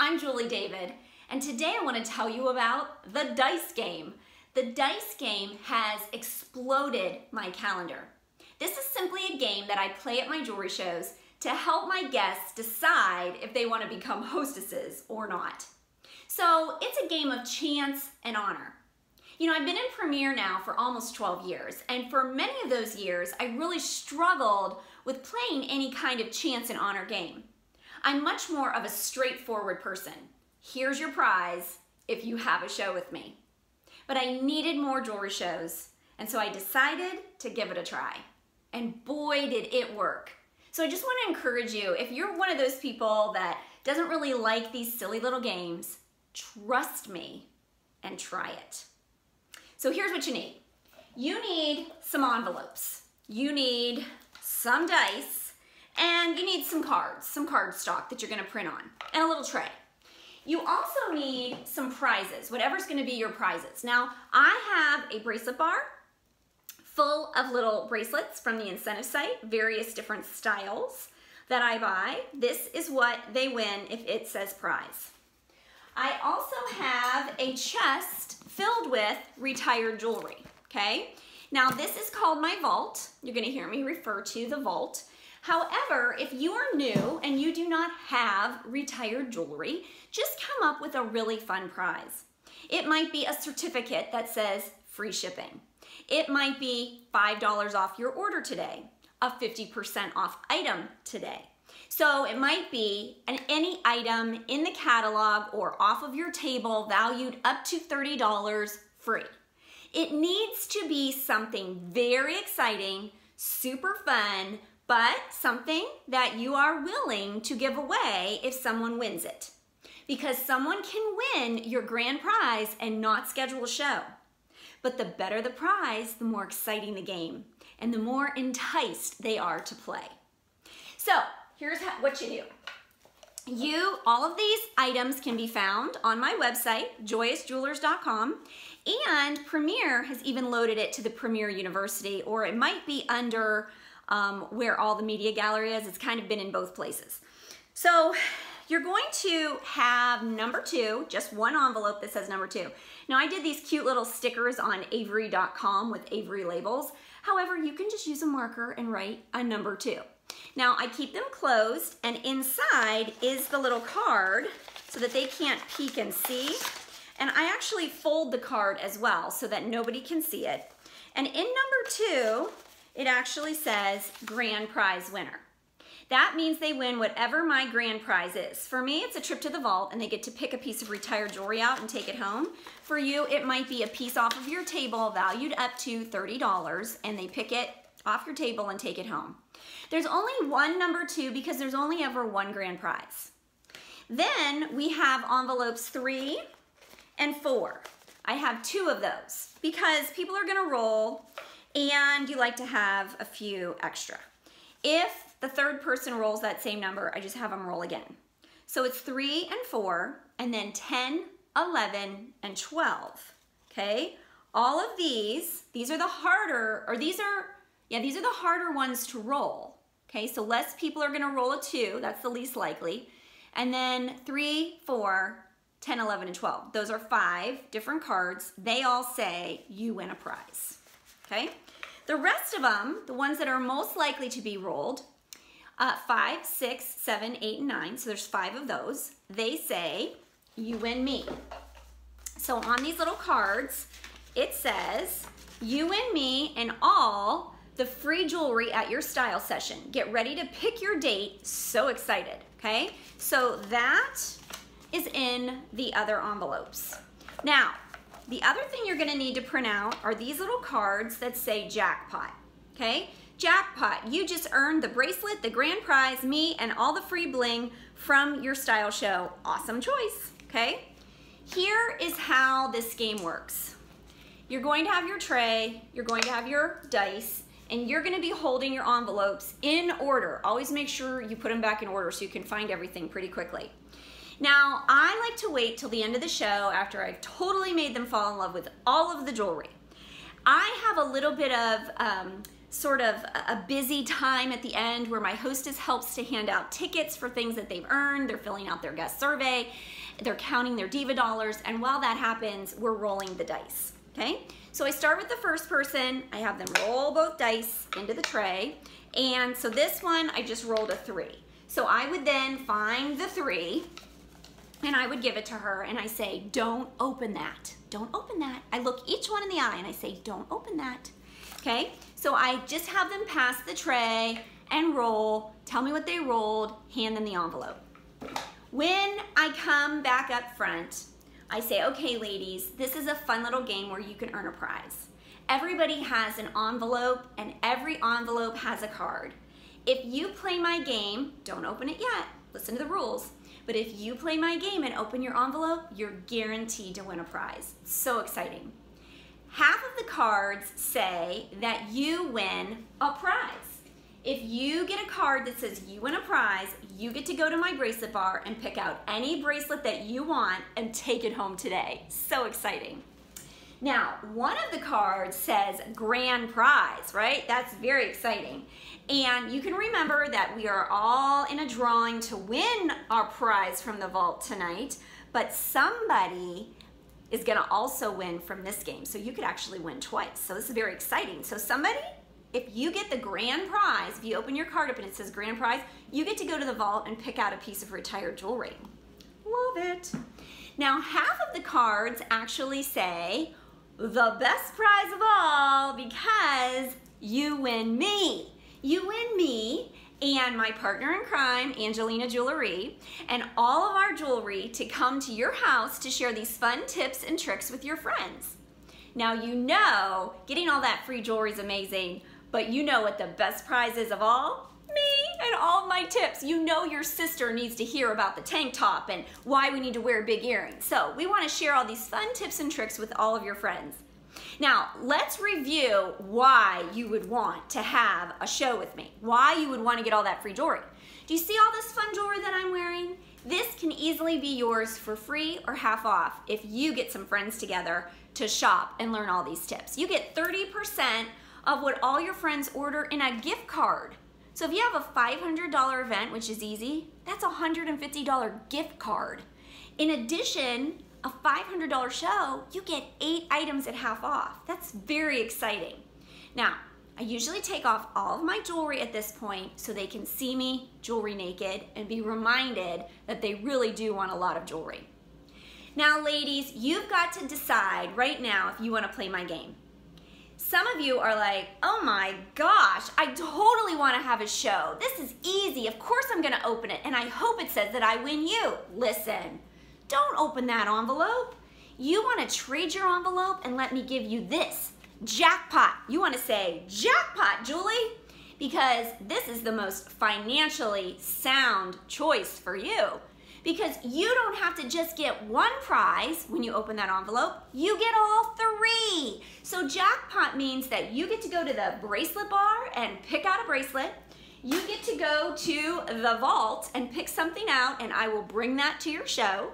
I'm Julie David, and today I want to tell you about the dice game. The dice game has exploded my calendar. This is simply a game that I play at my jewelry shows to help my guests decide if they want to become hostesses or not. So it's a game of chance and honor. You know, I've been in Premier now for almost 12 years, and for many of those years, I really struggled with playing any kind of chance and honor game. I'm much more of a straightforward person. Here's your prize if you have a show with me. But I needed more jewelry shows, and so I decided to give it a try. And boy, did it work. So I just want to encourage you, if you're one of those people that doesn't really like these silly little games, trust me and try it. So here's what you need. You need some envelopes. You need some dice, and you need some cards, some cardstock that you're gonna print on, and a little tray. You also need some prizes, whatever's gonna be your prizes. Now, I have a bracelet bar full of little bracelets from the incentive site, various different styles that I buy. This is what they win if it says prize. I also have a chest filled with retired jewelry, okay? Now this is called my vault. You're gonna hear me refer to the vault. However, if you are new and you do not have retired jewelry, just come up with a really fun prize. It might be a certificate that says free shipping. It might be $5 off your order today, a 50% off item today. So it might be any item in the catalog or off of your table valued up to $30 free. It needs to be something very exciting, super fun, but something that you are willing to give away if someone wins it. Because someone can win your grand prize and not schedule a show. But the better the prize, the more exciting the game, and the more enticed they are to play. So here's what you do. All of these items can be found on my website, joyousjewelers.com, and Premier has even loaded it to the Premier University, or it might be under where all the media gallery is. It's kind of been in both places. So you're going to have number 2, just one envelope that says number 2. Now I did these cute little stickers on Avery.com with Avery labels. However, you can just use a marker and write a number 2. Now I keep them closed, and inside is the little card so that they can't peek and see. And I actually fold the card as well so that nobody can see it. And in number 2, it actually says grand prize winner. That means they win whatever my grand prize is. For me, it's a trip to the vault, and they get to pick a piece of retired jewelry out and take it home. For you, it might be a piece off of your table valued up to $30, and they pick it off your table and take it home. There's only one number 2 because there's only ever one grand prize. Then we have envelopes 3 and 4. I have 2 of those because people are gonna roll and you like to have a few extra. If the third person rolls that same number, I just have them roll again. So it's 3 and 4, and then 10, 11, and 12, okay? All of these are the harder, or these are the harder ones to roll, okay? So less people are gonna roll a 2, that's the least likely. And then 3, 4, 10, 11, and 12. Those are 5 different cards. They all say you win a prize, okay? The rest of them, the ones that are most likely to be rolled, 5, 6, 7, 8, and 9, so there's 5 of those. They say you win me. So on these little cards, it says you win me and all the free jewelry at your style session. Get ready to pick your date. So excited, okay? So that is in the other envelopes. Now, the other thing you're gonna need to print out are these little cards that say jackpot, okay? Jackpot, you just earned the bracelet, the grand prize, me, and all the free bling from your style show. Awesome choice, okay? Here is how this game works. You're going to have your tray, you're going to have your dice, and you're gonna be holding your envelopes in order. Always make sure you put them back in order so you can find everything pretty quickly. Now, I like to wait till the end of the show after I've totally made them fall in love with all of the jewelry. I have a little bit of sort of a busy time at the end where my hostess helps to hand out tickets for things that they've earned. They're filling out their guest survey, they're counting their diva dollars, and while that happens, we're rolling the dice, okay? So I start with the first person, I have them roll both dice into the tray, and so this one, I just rolled a 3. So I would then find the 3, and I would give it to her, and I say, don't open that. Don't open that. I look each one in the eye, and I say, don't open that. Okay, so I just have them pass the tray and roll, tell me what they rolled, hand them the envelope. When I come back up front, I say, okay ladies, this is a fun little game where you can earn a prize. Everybody has an envelope and every envelope has a card. If you play my game, don't open it yet, listen to the rules, but if you play my game and open your envelope, you're guaranteed to win a prize. It's so exciting. Half of the cards say that you win a prize. If you get a card that says you win a prize, you get to go to my bracelet bar and pick out any bracelet that you want and take it home today. So exciting. Now, one of the cards says grand prize, right? That's very exciting. And you can remember that we are all in a drawing to win our prize from the vault tonight, but somebody is gonna also win from this game. So you could actually win twice. So this is very exciting. So somebody, if you get the grand prize, if you open your card up and it says grand prize, you get to go to the vault and pick out a piece of retired jewelry. Love it. Now half of the cards actually say the best prize of all because you win me. You win me and my partner in crime, Angelina Jewelry, and all of our jewelry to come to your house to share these fun tips and tricks with your friends. Now you know getting all that free jewelry is amazing, but you know what the best prize is of all? Me and all of my tips. You know your sister needs to hear about the tank top and why we need to wear big earrings. So we want to share all these fun tips and tricks with all of your friends. Now, let's review why you would want to have a show with me, why you would want to get all that free jewelry. Do you see all this fun jewelry that I'm wearing? This can easily be yours for free or half off if you get some friends together to shop and learn all these tips. You get 30% of what all your friends order in a gift card. So if you have a $500 event, which is easy, that's a $150 gift card. In addition, a $500 show, you get 8 items at half off. That's very exciting. Now, I usually take off all of my jewelry at this point so they can see me jewelry naked and be reminded that they really do want a lot of jewelry. Now, ladies, you've got to decide right now if you want to play my game. Some of you are like, oh my gosh, I totally want to have a show. This is easy. Of course I'm going to open it, and I hope it says that I win you. Listen. Don't open that envelope. You want to trade your envelope and let me give you this, jackpot. You want to say, jackpot, Julie, because this is the most financially sound choice for you. Because you don't have to just get one prize when you open that envelope, you get all 3. So jackpot means that you get to go to the bracelet bar and pick out a bracelet. You get to go to the vault and pick something out, and I will bring that to your show.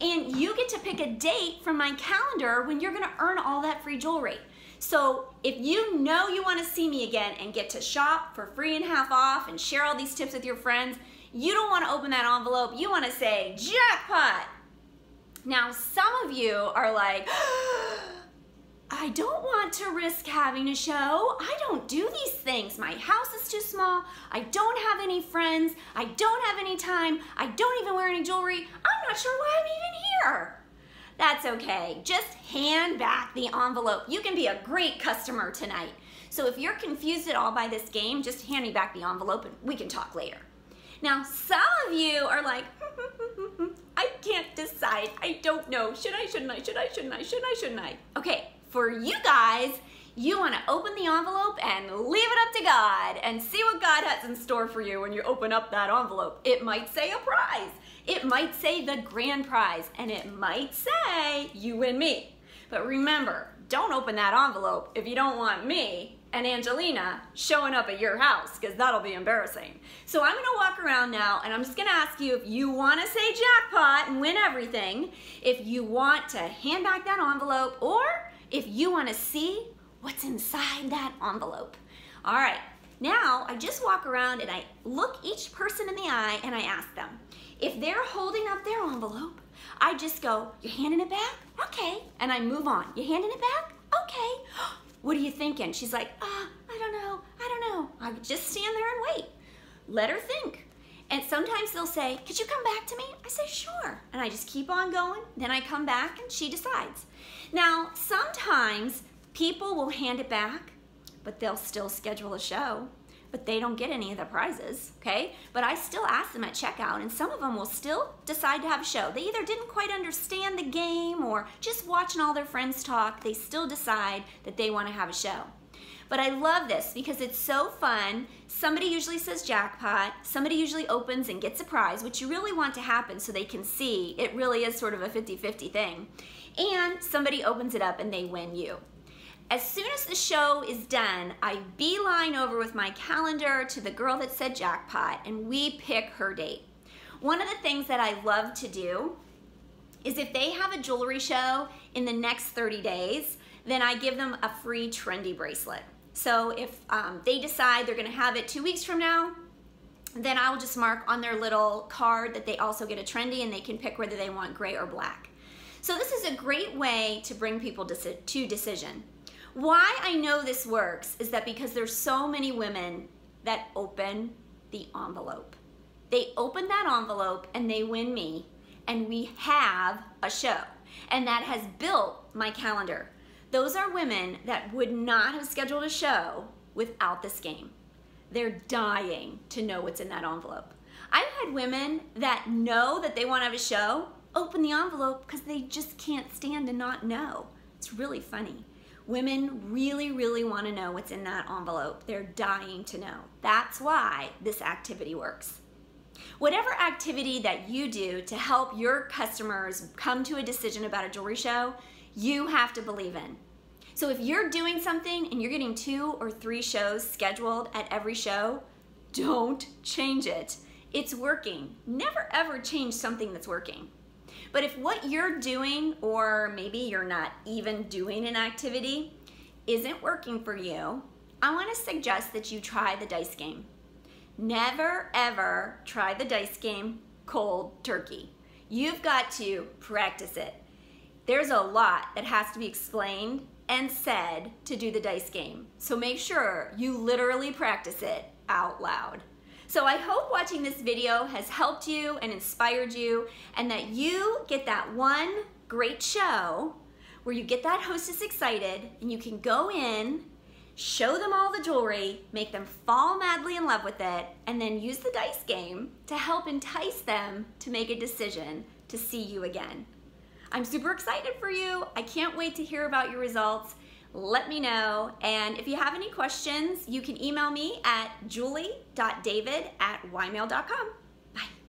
And you get to pick a date from my calendar when you're gonna earn all that free jewelry. So if you know you wanna see me again and get to shop for free and half off and share all these tips with your friends, you don't wanna open that envelope, you wanna say, jackpot. Now, some of you are like, I don't want to risk having a show. I don't do these things. My house is too small. I don't have any friends. I don't have any time. I don't even wear any jewelry. I'm not sure why I'm even here. That's okay. Just hand back the envelope. You can be a great customer tonight. So if you're confused at all by this game, just hand me back the envelope and we can talk later. Now, some of you are like, I can't decide. I don't know. Should I, shouldn't I, should I, shouldn't I, should I, shouldn't I? Okay. For you guys, you want to open the envelope and leave it up to God and see what God has in store for you when you open up that envelope. It might say a prize. It might say the grand prize, and it might say you and me. But remember, don't open that envelope if you don't want me and Angelina showing up at your house, because that'll be embarrassing. So I'm going to walk around now, and I'm just going to ask you if you want to say jackpot and win everything, if you want to hand back that envelope, or if you want to see what's inside that envelope. All right, now I just walk around and I look each person in the eye and I ask them. If they're holding up their envelope, I just go, "You're handing it back? Okay." And I move on. "You handing it back? Okay." "What are you thinking?" She's like, I don't know. I just stand there and wait. Let her think. And sometimes they'll say, "Could you come back to me?" I say, "Sure." And I just keep on going. Then I come back and she decides. Now, sometimes people will hand it back, but they'll still schedule a show, but they don't get any of the prizes, okay? But I still ask them at checkout, and some of them will still decide to have a show. They either didn't quite understand the game or just watching all their friends talk, they still decide that they want to have a show. But I love this because it's so fun. Somebody usually says jackpot, somebody usually opens and gets a prize, which you really want to happen so they can see it really is sort of a 50-50 thing. And somebody opens it up and they win you. As soon as the show is done, I beeline over with my calendar to the girl that said jackpot and we pick her date. One of the things that I love to do is if they have a jewelry show in the next 30 days, then I give them a free trendy bracelet. So if they decide they're gonna have it 2 weeks from now, then I'll just mark on their little card that they also get a trendy and they can pick whether they want gray or black. So this is a great way to bring people to decision. Why I know this works is that because there's so many women that open the envelope. They open that envelope and they win me and we have a show. And that has built my calendar. Those are women that would not have scheduled a show without this game. They're dying to know what's in that envelope. I've had women that know that they want to have a show, open the envelope because they just can't stand to not know. It's really funny. Women really, really want to know what's in that envelope. They're dying to know. That's why this activity works. Whatever activity that you do to help your customers come to a decision about a jewelry show, you have to believe in. So if you're doing something and you're getting 2 or 3 shows scheduled at every show, don't change it. It's working. Never ever change something that's working. But if what you're doing, or maybe you're not even doing an activity, isn't working for you, I want to suggest that you try the dice game. Never ever try the dice game cold turkey. You've got to practice it. There's a lot that has to be explained and said to do the dice game. So make sure you literally practice it out loud. So I hope watching this video has helped you and inspired you, and that you get that one great show where you get that hostess excited and you can go in, show them all the jewelry, make them fall madly in love with it, and then use the dice game to help entice them to make a decision to see you again. I'm super excited for you. I can't wait to hear about your results. Let me know. And if you have any questions, you can email me at julie.david@ymail.com.